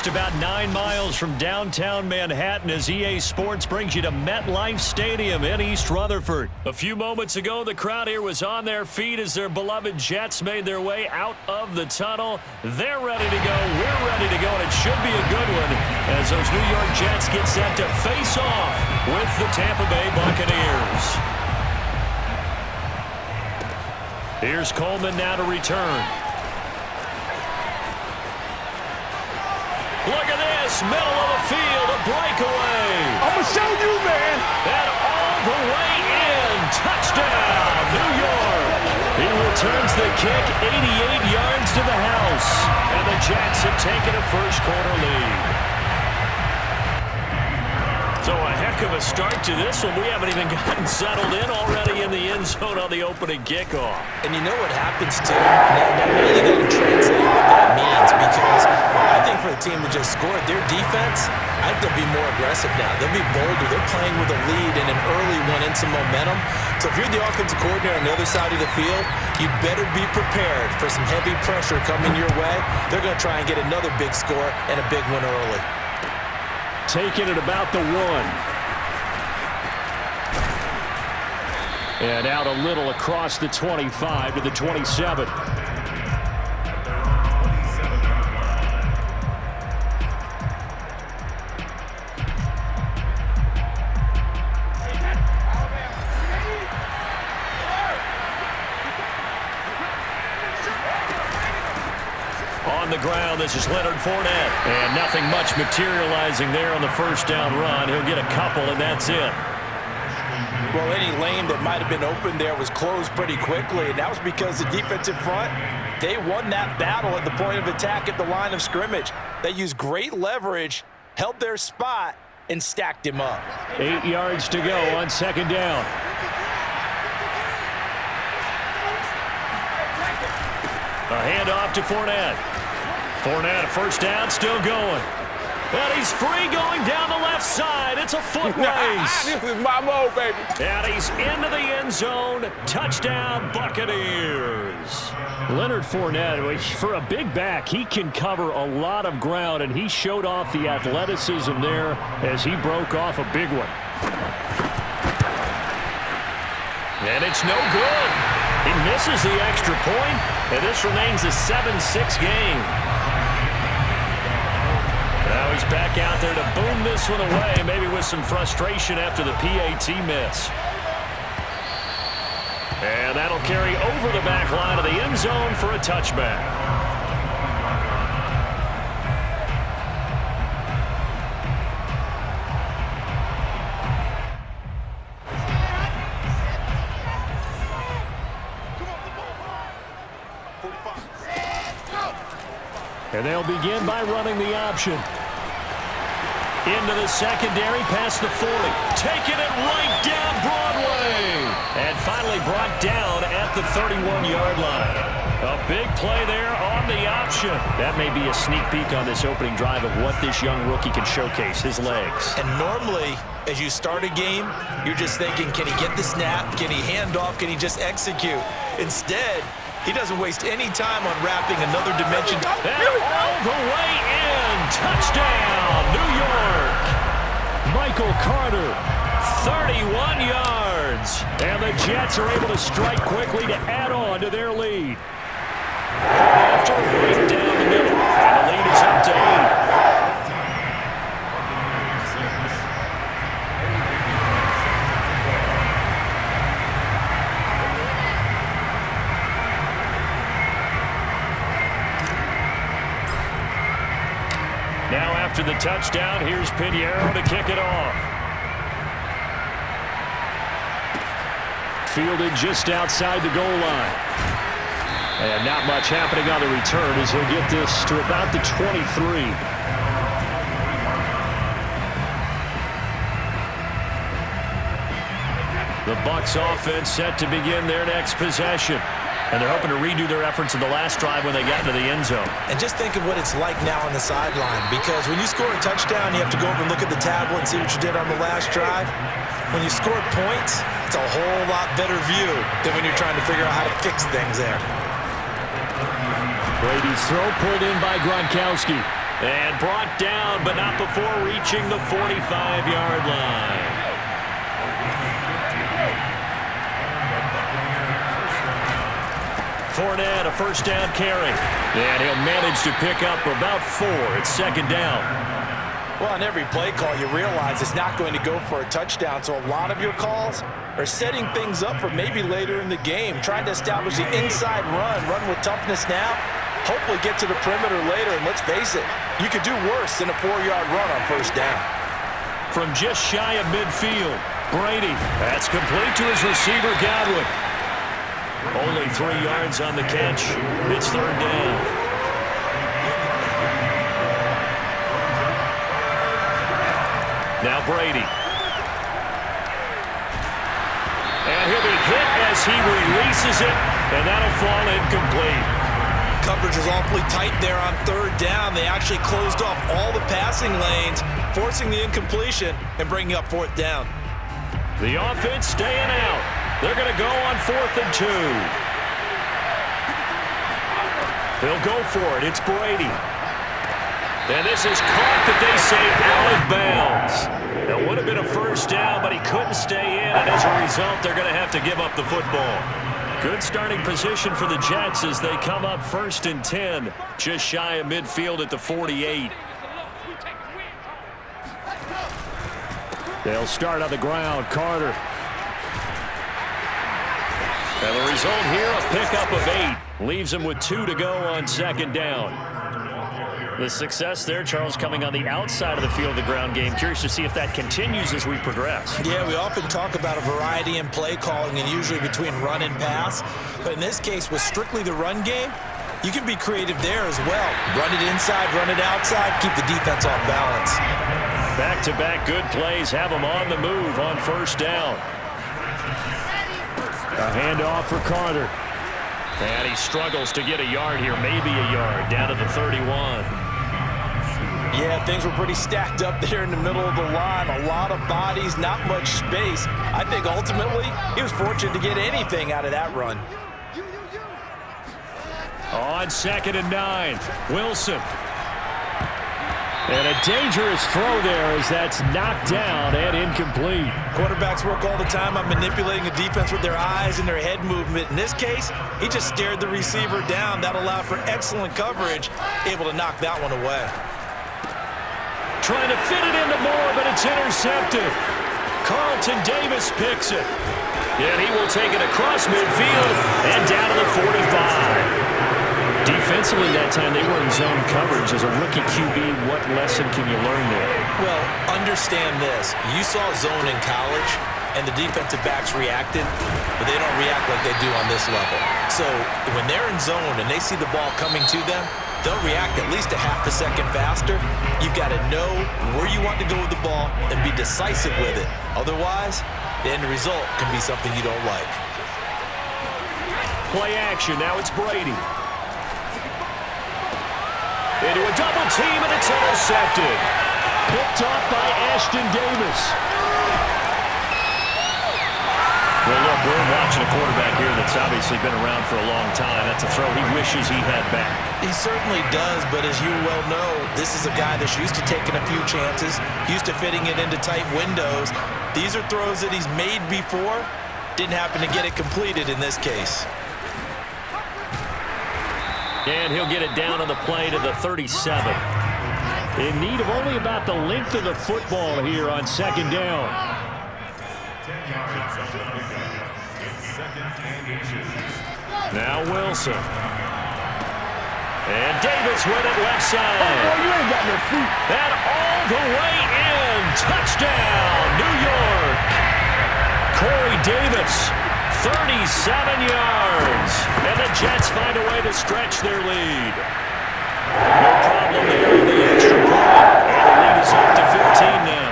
just about 9 miles from downtown Manhattan as EA Sports brings you to MetLife Stadium in East Rutherford. A few moments ago, the crowd here was on their feet as their beloved Jets made their way out of the tunnel. They're ready to go. We're ready to go, and it should be a good one as those New York Jets get set to face off with the Tampa Bay Buccaneers. Here's Coleman now to return. Look at this, middle of the field, a breakaway. I'm going to show you, man. And all the way in, touchdown, New York. He returns the kick 88 yards to the house. And the Jets have taken a first-quarter lead. So a heck of a start to this one. We haven't even gotten settled in already in the end zone on the opening kickoff. And you know what happens, too? Now you got to translate what that means, because I think for the team that just scored, their defense, I think they'll be more aggressive now. They'll be bolder. They're playing with a lead and an early one and some momentum. So if you're the offensive coordinator on the other side of the field, you better be prepared for some heavy pressure coming your way. They're going to try and get another big score and a big one early. Taking it about the 1. And out a little across the 25 to the 27. On the ground, this is Leonard Fournette. And nothing much materializing there on the first down run. He'll get a couple, and that's it. Well, any lane that might have been open there was closed pretty quickly, and that was because the defensive front, they won that battle at the point of attack at the line of scrimmage. They used great leverage, held their spot, and stacked him up. 8 yards to go on second down. A handoff to Fournette. Fournette, a first down, still going. And he's free going down the left side. It's a foot race. This is my mode, baby. And he's into the end zone. Touchdown, Buccaneers. Leonard Fournette, for a big back, he can cover a lot of ground, and he showed off the athleticism there as he broke off a big one. And it's no good. He misses the extra point, and this remains a 7-6 game. Now he's back out there to boom this one away, maybe with some frustration after the PAT miss. And that'll carry over the back line of the end zone for a touchback. And they'll begin by running the option. Into the secondary, past the 40. Taking it right down Broadway. And finally brought down at the 31-yard line. A big play there on the option. That may be a sneak peek on this opening drive of what this young rookie can showcase, his legs. And normally, as you start a game, you're just thinking, can he get the snap? Can he hand off? Can he just execute? Instead, he doesn't waste any time on wrapping another dimension. And all the way in. Touchdown, New York. Michael Carter, 31 yards. And the Jets are able to strike quickly to add on to their lead. After right down the middle. And the lead is up to 8. Now after the touchdown, here's Pinheiro to kick it off. Fielded just outside the goal line. And not much happening on the return as he'll get this to about the 23. The Bucs offense set to begin their next possession. And they're hoping to redo their efforts in the last drive when they got into the end zone. And just think of what it's like now on the sideline, because when you score a touchdown, you have to go over and look at the tablet and see what you did on the last drive. When you score points, it's a whole lot better view than when you're trying to figure out how to fix things there. Brady's throw pulled in by Gronkowski. And brought down, but not before reaching the 45-yard line. Fournette, a first down carry. And he'll manage to pick up about 4. It's second down. Well, on every play call, you realize it's not going to go for a touchdown, so a lot of your calls are setting things up for maybe later in the game, trying to establish the inside run with toughness now, hopefully get to the perimeter later, and let's face it, you could do worse than a 4-yard run on first down. From just shy of midfield, Brady, that's complete to his receiver, Godwin. Only 3 yards on the catch. It's third down. Now Brady. And he'll be hit as he releases it, and that'll fall incomplete. Coverage was awfully tight there on third down. They actually closed off all the passing lanes, forcing the incompletion and bringing up fourth down. The offense staying out. They're going to go on 4th and 2. They'll go for it. It's Brady. And this is caught, that they say, out of bounds. It would have been a first down, but he couldn't stay in, and as a result, they're going to have to give up the football. Good starting position for the Jets as they come up 1st and 10, just shy of midfield at the 48. They'll start on the ground. Carter. And the result here, a pickup of 8. Leaves them with 2 to go on second down. The success there, Charles, coming on the outside of the field of the ground game. Curious to see if that continues as we progress. Yeah, we often talk about a variety in play calling and usually between run and pass. But in this case, with strictly the run game, you can be creative there as well. Run it inside, run it outside, keep the defense off balance. Back-to-back good plays have them on the move on first down. A handoff for Carter. And he struggles to get a yard here, maybe a yard, down to the 31. Yeah, things were pretty stacked up there in the middle of the line. A lot of bodies, not much space. I think ultimately he was fortunate to get anything out of that run. On 2nd and 9, Wilson. And a dangerous throw there as that's knocked down and incomplete. Quarterbacks work all the time on manipulating a defense with their eyes and their head movement. In this case, he just stared the receiver down. That allowed for excellent coverage, able to knock that one away. Trying to fit it into Moore, but it's intercepted. Carlton Davis picks it. And he will take it across midfield and down to the 45. Defensively that time, they were in zone coverage. As a rookie QB, what lesson can you learn there? Well, understand this. You saw zone in college, and the defensive backs reacted, but they don't react like they do on this level. So when they're in zone and they see the ball coming to them, they'll react at least a half a second faster. You've got to know where you want to go with the ball and be decisive with it. Otherwise, the end result can be something you don't like. Play action. Now it's Brady. Into a double team, and it's intercepted. Picked off by Ashton Davis. Well, look, we're watching a quarterback here that's obviously been around for a long time. That's a throw he wishes he had back. He certainly does, but as you well know, this is a guy that's used to taking a few chances, used to fitting it into tight windows. These are throws that he's made before. Didn't happen to get it completed in this case. And he'll get it down on the play to the 37. In need of only about the length of the football here on second down. Now Wilson. And Davis with it left side. Oh, you ain't got no feet. And all the way in. Touchdown, New York. Corey Davis. 37 yards. And the Jets find a way to stretch their lead. No problem there in the extra point. And the lead is up to 15 now.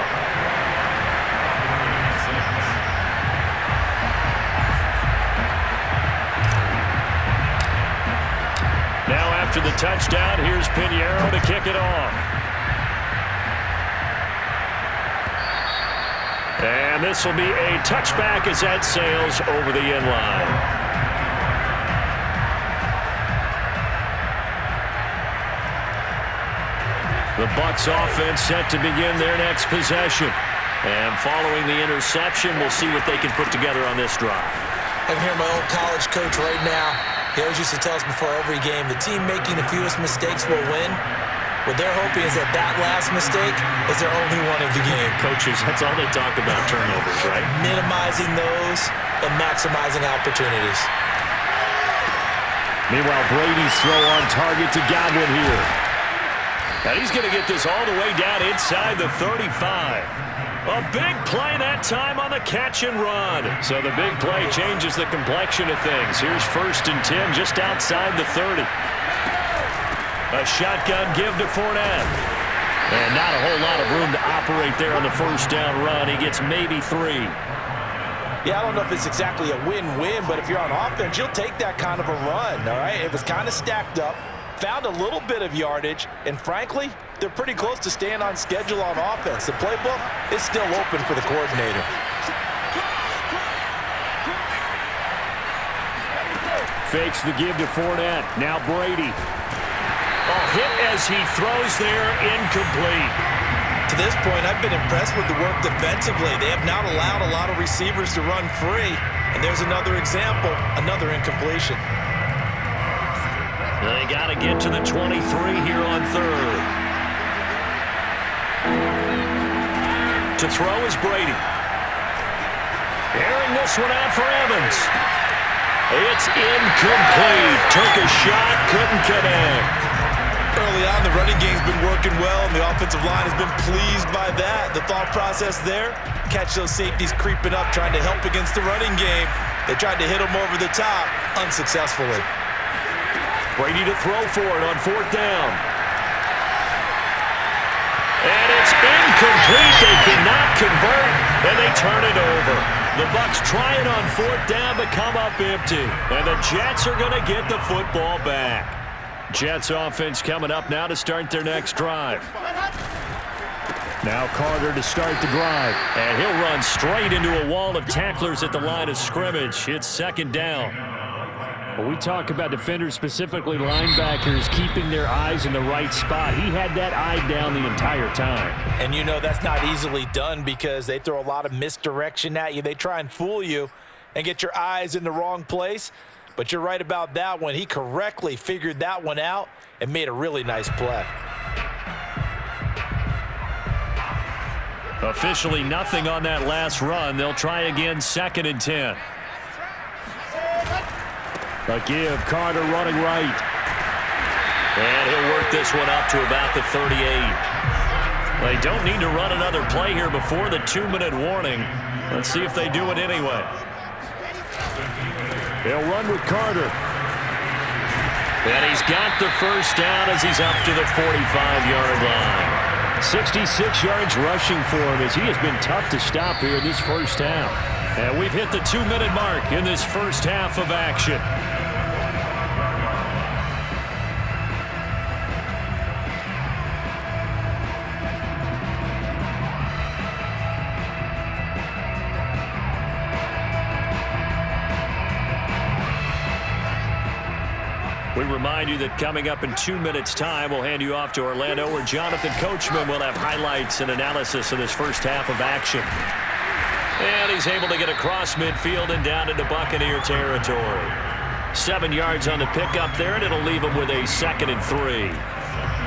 Now after the touchdown, here's Pinheiro to kick it off. And this will be a touchback as that sails over the end line. The Bucs offense set to begin their next possession. And following the interception, we'll see what they can put together on this drive. I can hear my old college coach right now. He always used to tell us before every game, the team making the fewest mistakes will win. What they're hoping is that that last mistake is their only one of the game. Coaches, that's all they talk about, turnovers, right? Minimizing those and maximizing opportunities. Meanwhile, Brady's throw on target to Godwin here. And he's going to get this all the way down inside the 35. A big play that time on the catch and run. So the big play changes the complexion of things. Here's 1st and 10 just outside the 30. A shotgun give to Fournette. And not a whole lot of room to operate there on the 1st down run. He gets maybe 3. Yeah, I don't know if it's exactly a win-win, but if you're on offense, you'll take that kind of a run, all right? It was kind of stacked up, found a little bit of yardage, and frankly, they're pretty close to staying on schedule on offense. The playbook is still open for the coordinator. Fakes the give to Fournette. Now Brady. Hit as he throws there, incomplete. To this point, I've been impressed with the work defensively. They have not allowed a lot of receivers to run free. And there's another example, another incompletion. They got to get to the 23 here on 3rd. To throw is Brady. Airing this one out for Evans. It's incomplete. Took a shot, couldn't connect. Early on, the running game's been working well, and the offensive line has been pleased by that. The thought process there, catch those safeties creeping up, trying to help against the running game. They tried to hit them over the top, unsuccessfully. Brady to throw for it on 4th down. And it's incomplete. They cannot convert, and they turn it over. The Bucs try it on 4th down, but come up empty. And the Jets are going to get the football back. Jets offense coming up now to start their next drive. Now Carter to start the drive. And he'll run straight into a wall of tacklers at the line of scrimmage. It's 2nd down. When we talk about defenders, specifically linebackers, keeping their eyes in the right spot, he had that eye down the entire time. And you know that's not easily done because they throw a lot of misdirection at you. They try and fool you and get your eyes in the wrong place. But you're right about that one. He correctly figured that one out and made a really nice play. Officially nothing on that last run. They'll try again, 2nd and 10. A give, Carter running right. And he'll work this one up to about the 38. They don't need to run another play here before the 2-minute warning. Let's see if they do it anyway. They'll run with Carter. And he's got the 1st down as he's up to the 45-yard line. 66 yards rushing for him as he has been tough to stop here in this 1st half. And we've hit the 2-minute mark in this 1st half of action. We remind you that coming up in 2 minutes' time, we'll hand you off to Orlando, where Jonathan Coachman will have highlights and analysis of this 1st half of action. And he's able to get across midfield and down into Buccaneer territory. 7 yards on the pickup there, and it'll leave him with a 2nd and 3.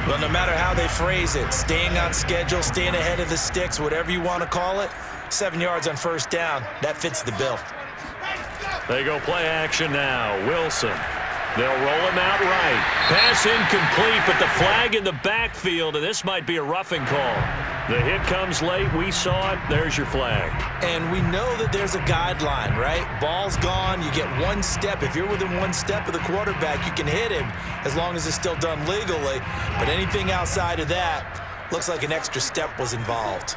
Well, no matter how they phrase it, staying on schedule, staying ahead of the sticks, whatever you want to call it, 7 yards on 1st down, that fits the bill. They go play action now. Wilson. They'll roll him out right. Pass incomplete, but the flag in the backfield, and this might be a roughing call. The hit comes late. We saw it. There's your flag. And we know that there's a guideline, right? Ball's gone. You get 1 step. If you're within 1 step of the quarterback, you can hit him as long as it's still done legally. But anything outside of that, looks like an extra step was involved.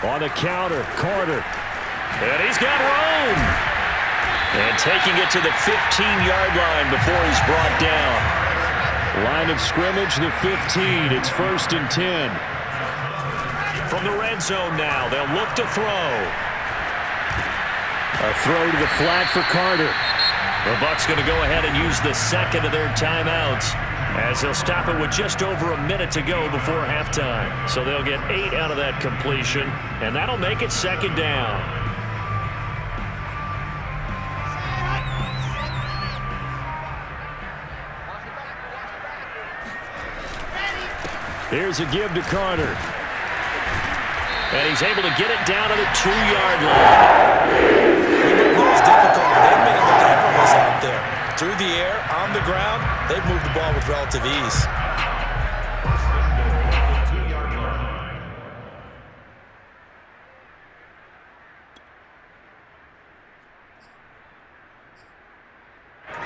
On the counter, Carter. And he's got room. And taking it to the 15-yard line before he's brought down. Line of scrimmage, the 15. It's 1st and 10. From the red zone now, they'll look to throw. A throw to the flat for Carter. The Bucs going to go ahead and use the 2nd of their timeouts. as they'll stop it with just over a minute to go before halftime. So they'll get 8 out of that completion, and that'll make it second down. Here's a give to Carter. And he's able to get it down to the 2-yard line. It was difficult. They've made it look effortless out there. Through the air, on the ground, they've moved the ball with relative ease.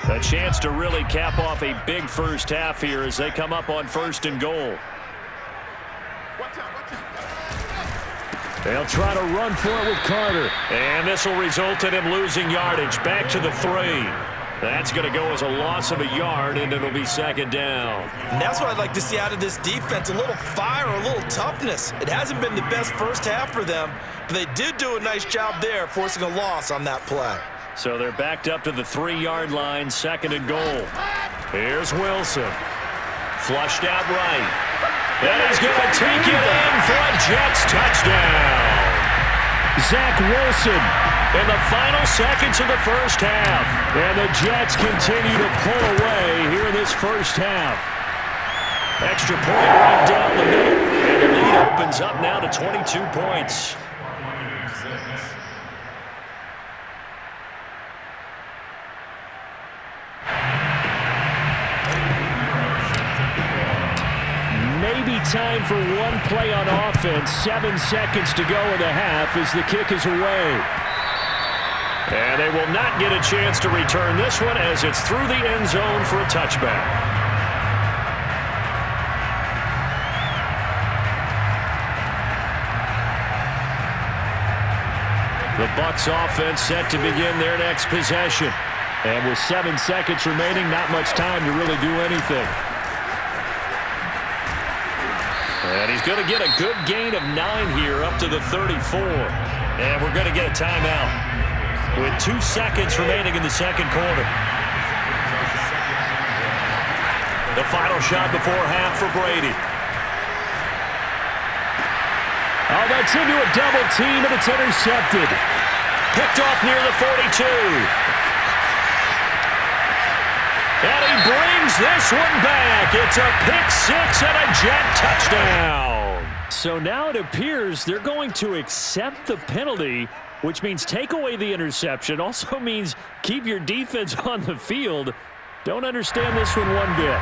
A chance to really cap off a big first half here as they come up on 1st and goal. They'll try to run for it with Carter. And this will result in him losing yardage. Back to the 3. That's going to go as a loss of a yard, and it'll be second down. And that's what I'd like to see out of this defense, a little fire, a little toughness. It hasn't been the best first half for them, but they did do a nice job there, forcing a loss on that play. So they're backed up to the 3-yard line, 2nd and goal. Here's Wilson. Flushed out right. And he's going to take it in for a Jets touchdown. Zach Wilson in the final seconds of the first half. And the Jets continue to pull away here in this first half. Extra point right down the middle. And the lead opens up now to 22 points. Maybe time for one play on offense. 7 seconds to go in the half as the kick is away. And they will not get a chance to return this one as it's through the end zone for a touchback. The Bucs offense set to begin their next possession. And with 7 seconds remaining, not much time to really do anything. And he's going to get a good gain of 9 here up to the 34. And we're going to get a timeout with 2 seconds remaining in the second quarter. The final shot before half for Brady. Oh, that's into a double team, and it's intercepted. Picked off near the 42. And he brings this one back. It's a pick-6 and a Jet touchdown. So now it appears they're going to accept the penalty, which means take away the interception. Also means keep your defense on the field. Don't understand this one one bit.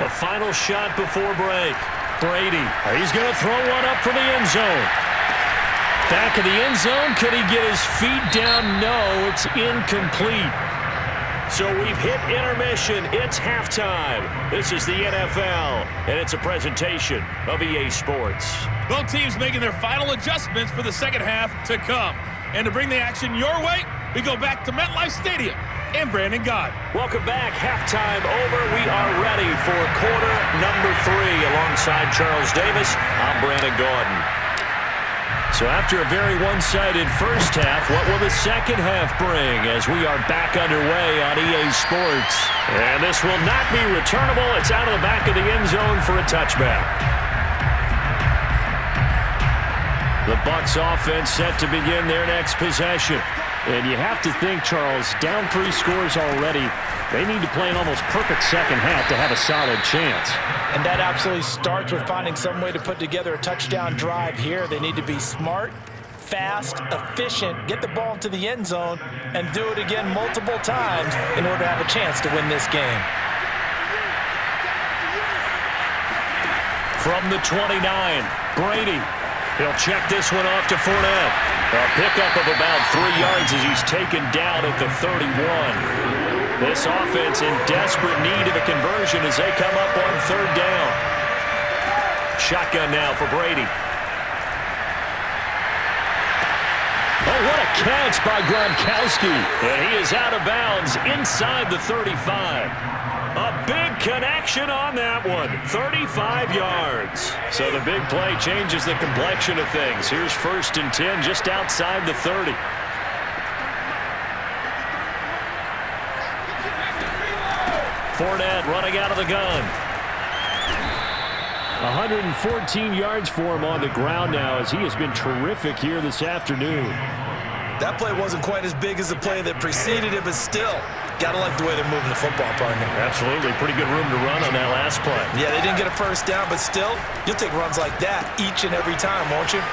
The final shot before break. Brady, he's going to throw one up for the end zone. Back in the end zone, could he get his feet down? No, it's incomplete. So we've hit intermission. It's halftime. This is the NFL, and it's a presentation of EA Sports. Both teams making their final adjustments for the second half to come. And to bring the action your way, we go back to MetLife Stadium and Brandon Gott. Welcome back. Halftime over. We are ready for quarter number 3 alongside Charles Davis. I'm Brandon Gaudin. So after a very one-sided first half, what will the second half bring as we are back underway on EA Sports? And this will not be returnable. It's out of the back of the end zone for a touchback. The Bucs offense set to begin their next possession. And you have to think, Charles, down 3 scores already. They need to play an almost perfect second half to have a solid chance. And that absolutely starts with finding some way to put together a touchdown drive here. They need to be smart, fast, efficient, get the ball into the end zone, and do it again multiple times in order to have a chance to win this game. From the 29, Brady. He'll check this one off to Fournette. A pickup of about 3 yards as he's taken down at the 31. This offense in desperate need of a conversion as they come up on 3rd down. Shotgun now for Brady. Oh, what a catch by Gronkowski. And he is out of bounds inside the 35. A big connection on that one. 35 yards. So the big play changes the complexion of things. Here's 1st and 10 just outside the 30. Fournette running out of the gun. 114 yards for him on the ground now as he has been terrific here this afternoon. That play wasn't quite as big as the play that preceded it, but still, gotta like the way they're moving the football, partner. Absolutely. Pretty good room to run on that last play. Yeah, they didn't get a first down, but still, you'll take runs like that each and every time, won't you?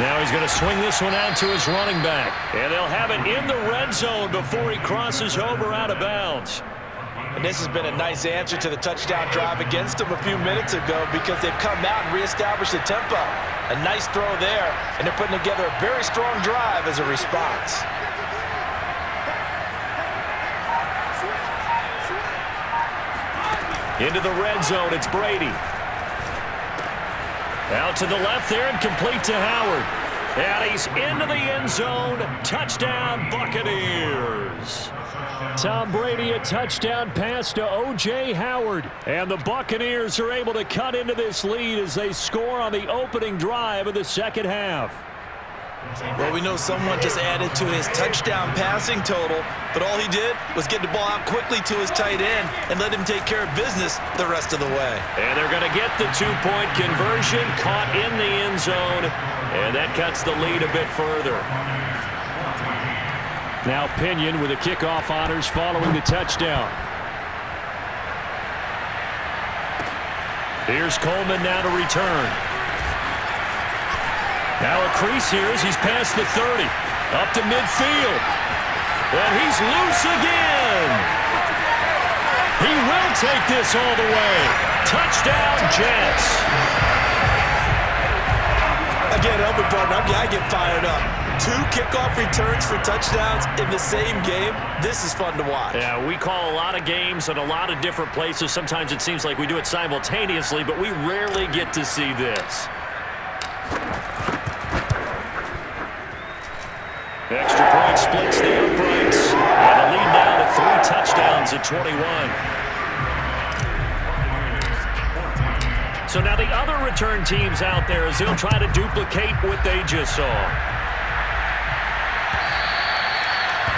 Now he's going to swing this one out to his running back. And they'll have it in the red zone before he crosses over out of bounds. And this has been a nice answer to the touchdown drive against them a few minutes ago because they've come out and reestablished the tempo. A nice throw there, and they're putting together a very strong drive as a response. Into the red zone, it's Brady. Out to the left there and complete to Howard. And he's into the end zone. Touchdown, Buccaneers. Tom Brady, a touchdown pass to O.J. Howard. And the Buccaneers are able to cut into this lead as they score on the opening drive of the second half. Well, we know someone just added to his touchdown passing total, but all he did was get the ball out quickly to his tight end and let him take care of business the rest of the way. And they're going to get the two-point conversion, caught in the end zone, and that cuts the lead a bit further. Now Pinion with the kickoff honors following the touchdown. Here's Coleman now to return. Now a crease here as he's past the 30. Up to midfield. And he's loose again. He will take this all the way. Touchdown, Jets. Again, Elvin Barton, I get fired up. 2 kickoff returns for touchdowns in the same game. This is fun to watch. Yeah, we call a lot of games at a lot of different places. Sometimes it seems like we do it simultaneously, but we rarely get to see this. Extra point splits the uprights. And the lead now to 3 touchdowns at 21. So now the other return teams out there as they'll try to duplicate what they just saw.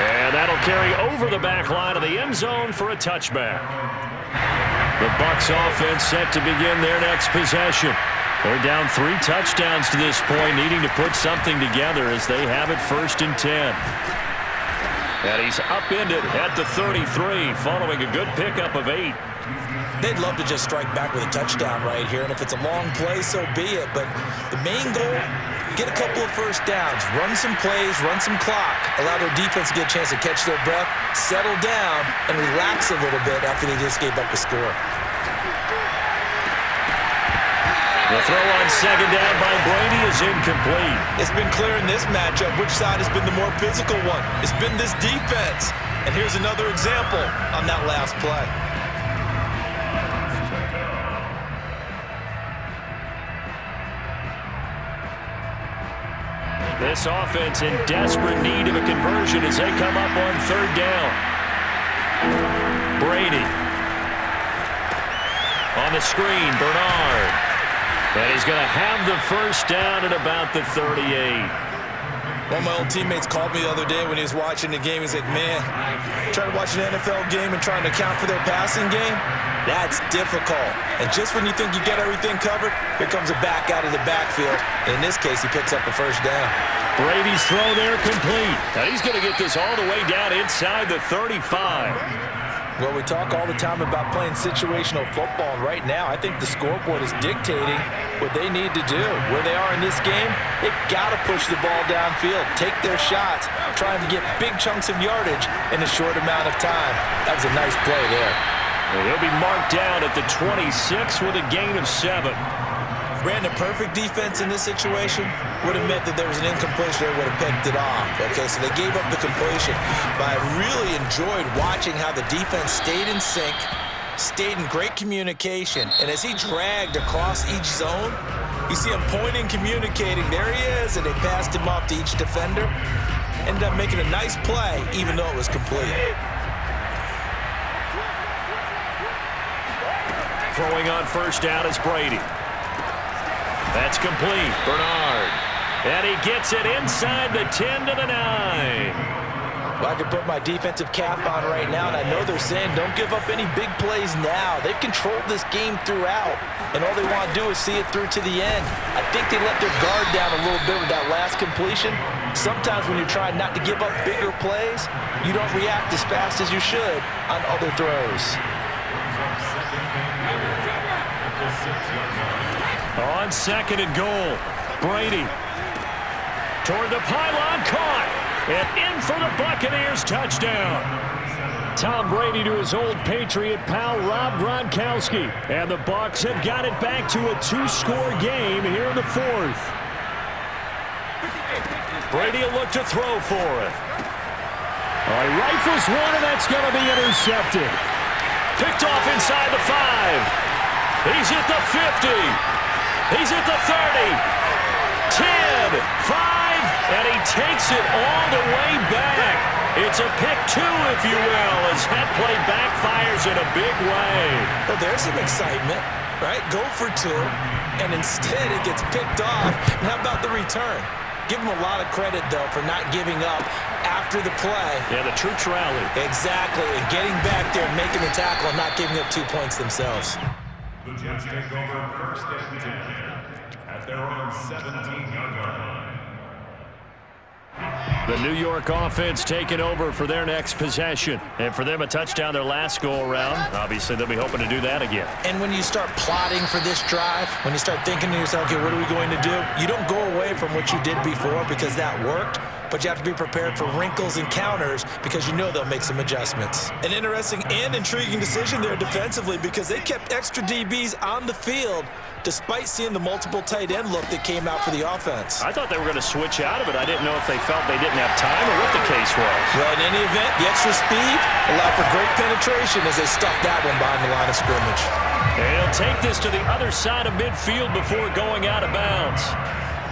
And that'll carry over the back line of the end zone for a touchback. The Bucs offense set to begin their next possession. They're down 3 touchdowns to this point, needing to put something together as they have it 1st and 10. And he's upended at the 33, following a good pickup of 8. They'd love to just strike back with a touchdown right here, and if it's a long play, so be it. But the main goal, get a couple of first downs, run some plays, run some clock, allow their defense to get a chance to catch their breath, settle down, and relax a little bit after they just gave up a score. The throw on second down by Brady is incomplete. It's been clear in this matchup which side has been the more physical one. It's been this defense. And here's another example on that last play. This offense in desperate need of a conversion as they come up on 3rd down. Brady. On the screen, Bernard. And he's going to have the first down at about the 38. One of my old teammates called me the other day when he was watching the game. He's like, man, trying to watch an NFL game and trying to account for their passing game, that's difficult. And just when you think you get everything covered, here comes a back out of the backfield. And in this case, he picks up the first down. Brady's throw there complete. And he's going to get this all the way down inside the 35. Well, we talk all the time about playing situational football, and right now I think the scoreboard is dictating what they need to do. Where they are in this game, they've got to push the ball downfield, take their shots, trying to get big chunks of yardage in a short amount of time. That was a nice play there. Well, he'll be marked down at the 26 with a gain of 7. Brandon, perfect defense in this situation would have meant that there was an incompletion. They would have picked it off. Okay, so they gave up the completion. But I really enjoyed watching how the defense stayed in sync, stayed in great communication. And as he dragged across each zone, you see him pointing, communicating. There he is, and they passed him off to each defender. Ended up making a nice play, even though it was complete. Throwing on first down is Brady. That's complete. Bernard. And he gets it inside the 10 to the 9. Well, I can put my defensive cap on right now, and I know they're saying don't give up any big plays now. They've controlled this game throughout, and all they want to do is see it through to the end. I think they let their guard down a little bit with that last completion. Sometimes when you're trying not to give up bigger plays, you don't react as fast as you should on other throws. On second and goal, Brady toward the pylon, caught. And in for the Buccaneers, touchdown. Tom Brady to his old Patriot pal, Rob Gronkowski. And the Bucs have got it back to a 2-score game here in the fourth. Brady will look to throw for it. He rifles one, and that's going to be intercepted. Picked off inside the 5. He's at the 50. He's at the 30. 10, 5. And he takes it all the way back. It's a pick 2, if you will, as that play backfires in a big way. Well, there's some excitement, right? Go for 2, and instead it gets picked off. And how about the return? Give him a lot of credit, though, for not giving up after the play. Yeah, the troops rallied. Exactly, and getting back there and making the tackle and not giving up 2 points themselves. The Jets take over first and 10 at their own 17-yard line. The New York offense taking over for their next possession. And for them, a touchdown their last go-around. Obviously, they'll be hoping to do that again. And when you start plotting for this drive, when you start thinking to yourself, okay, what are we going to do? You don't go away from what you did before because that worked. But you have to be prepared for wrinkles and counters because you know they'll make some adjustments. An interesting and intriguing decision there defensively because they kept extra DBs on the field despite seeing the multiple tight end look that came out for the offense. I thought they were going to switch out of it. I didn't know if they felt they didn't have time or what the case was. Well, in any event, the extra speed allowed for great penetration as they stuffed that one behind the line of scrimmage. And he'll take this to the other side of midfield before going out of bounds.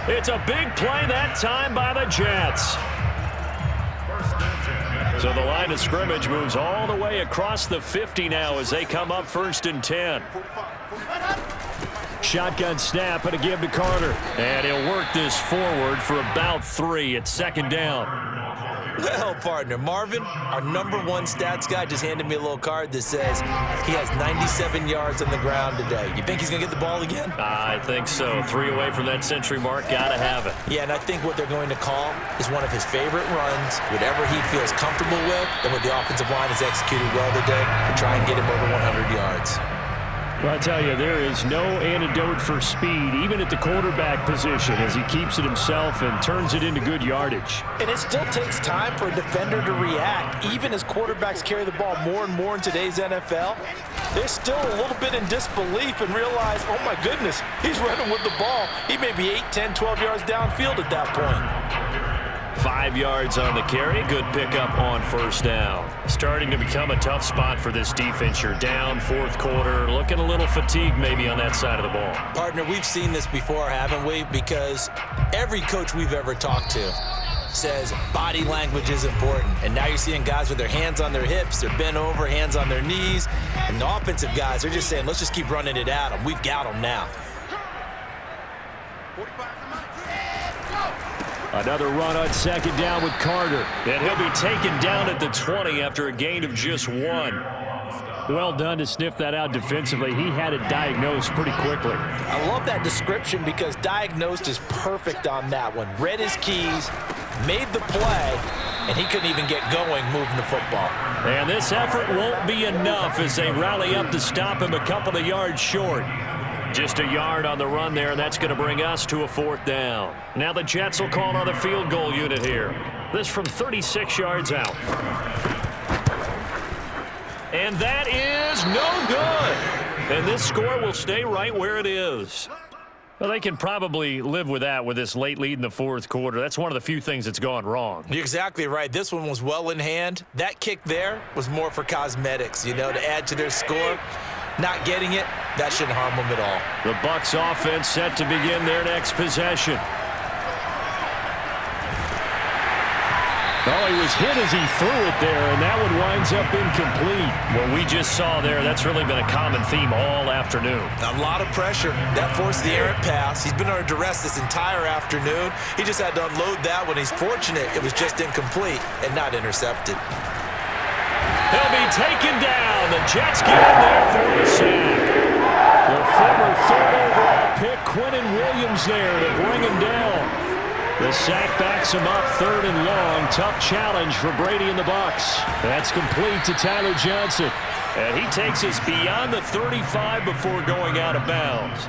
It's a big play that time by the Jets. So the line of scrimmage moves all the way across the 50 now as they come up first and 10. Shotgun snap and a give to Carter. And he'll work this forward for about 3 at second down. Well, partner, Marvin, our #1 stats guy, just handed me a little card that says he has 97 yards on the ground today. You think he's going to get the ball again? I think so. 3 away from that century mark. Got to have it. Yeah, and I think what they're going to call is one of his favorite runs, whatever he feels comfortable with, and what the offensive line has executed well today to try and get him over 100 yards. Well, I tell you, there is no antidote for speed, even at the quarterback position, as he keeps it himself and turns it into good yardage. And it still takes time for a defender to react. Even as quarterbacks carry the ball more and more in today's NFL, they're still a little bit in disbelief and realize, oh my goodness, he's running with the ball. He may be 8, 10, 12 yards downfield at that point. 5 yards on the carry. Good pickup on first down. Starting to become a tough spot for this defense. You're down, fourth quarter. Looking a little fatigued maybe on that side of the ball. Partner, we've seen this before, haven't we? Because every coach we've ever talked to says body language is important. And now you're seeing guys with their hands on their hips. They're bent over, hands on their knees. And the offensive guys, they're just saying, let's just keep running it at them. We've got them now. Another run on second down with Carter. And he'll be taken down at the 20 after a gain of just 1. Well done to sniff that out defensively. He had it diagnosed pretty quickly. I love that description because diagnosed is perfect on that one. Read his keys, made the play, and he couldn't even get going moving the football. And this effort won't be enough as they rally up to stop him a couple of yards short. Just a yard on the run there, and that's going to bring us to a 4th down. Now the Jets will call on a field goal unit here. This from 36 yards out. And that is no good. And this score will stay right where it is. Well, they can probably live with that with this late lead in the fourth quarter. That's one of the few things that's gone wrong. You're exactly right. This one was well in hand. That kick there was more for cosmetics, you know, to add to their score. Not getting it, that shouldn't harm them at all. The Bucs offense set to begin their next possession. Oh, he was hit as he threw it there, and that one winds up incomplete. What we just saw there, that's really been a common theme all afternoon. A lot of pressure. That forced the errant pass. He's been under duress this entire afternoon. He just had to unload that one. He's fortunate it was just incomplete and not intercepted. He'll be taken down. The Jets get in there for the sack. The former third overall pick, Quinnen Williams, there to bring him down. The sack backs him up, 3rd and long. Tough challenge for Brady and the Bucs. That's complete to Tyler Johnson. And he takes us beyond the 35 before going out of bounds.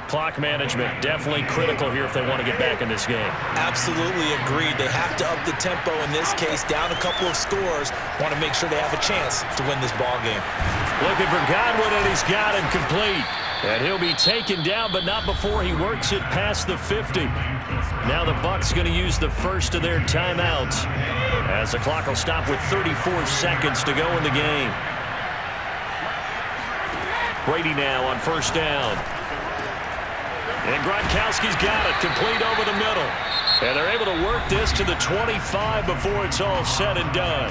Clock management definitely critical here if they want to get back in this game. Absolutely agreed. They have to up the tempo in this case, down a couple of scores. Want to make sure they have a chance to win this ball game. Looking for Godwin, and he's got him complete. And he'll be taken down, but not before he works it past the 50. Now the Bucs going to use the first of their timeouts, as the clock will stop with 34 seconds to go in the game. Brady now on 1st down. And Gronkowski's got it, complete over the middle. And they're able to work this to the 25 before it's all said and done.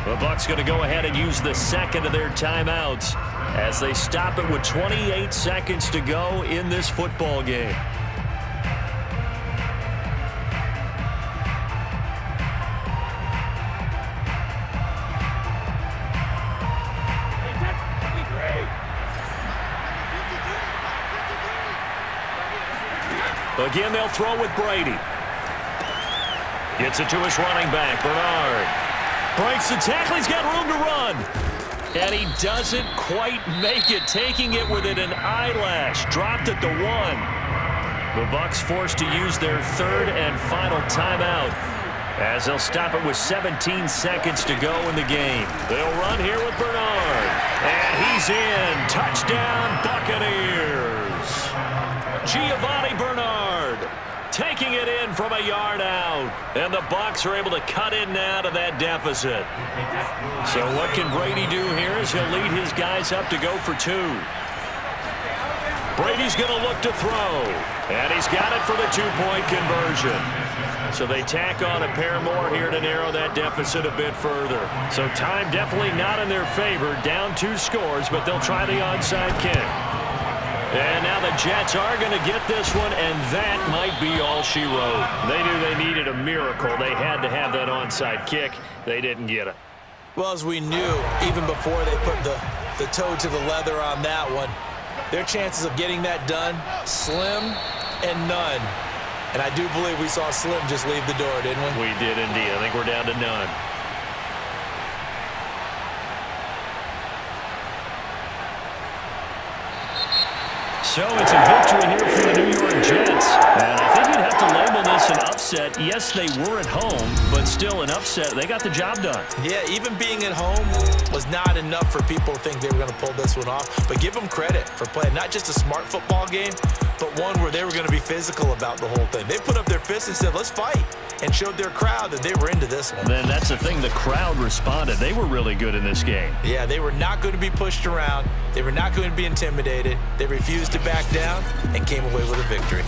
The Bucs going to go ahead and use the second of their timeouts as they stop it with 28 seconds to go in this football game. Again, they'll throw with Brady. Gets it to his running back, Bernard. Breaks the tackle. He's got room to run. And he doesn't quite make it, taking it within an eyelash. Dropped at the 1. The Bucs forced to use their 3rd and final timeout, as they'll stop it with 17 seconds to go in the game. They'll run here with Bernard. And he's in. Touchdown, Buccaneers. Giovanni Bernard taking it in from a yard out. And the Bucs are able to cut in now to that deficit. So what can Brady do here is he'll lead his guys up to go for 2. Brady's going to look to throw. And he's got it for the 2-point conversion. So they tack on a pair more here to narrow that deficit a bit further. So time definitely not in their favor. Down 2 scores, but they'll try the onside kick. And now the Jets are going to get this one, and that might be all she wrote. They knew they needed a miracle. They had to have that onside kick. They didn't get it. Well, as we knew, even before they put the toe to the leather on that one, their chances of getting that done, slim and none. And I do believe we saw Slim just leave the door, didn't we? We did indeed. I think we're down to none. So it's a victory here for the New York Jets. And I think you'd have to label this an upset. Yes, they were at home, but still an upset. They got the job done. Yeah, even being at home was not enough for people to think they were going to pull this one off. But give them credit for playing not just a smart football game, but one where they were going to be physical about the whole thing. They put up their fists and said, let's fight, and showed their crowd that they were into this one. Then that's the thing. The crowd responded. They were really good in this game. Yeah, they were not going to be pushed around. They were not going to be intimidated. They refused to back down and came away with a victory.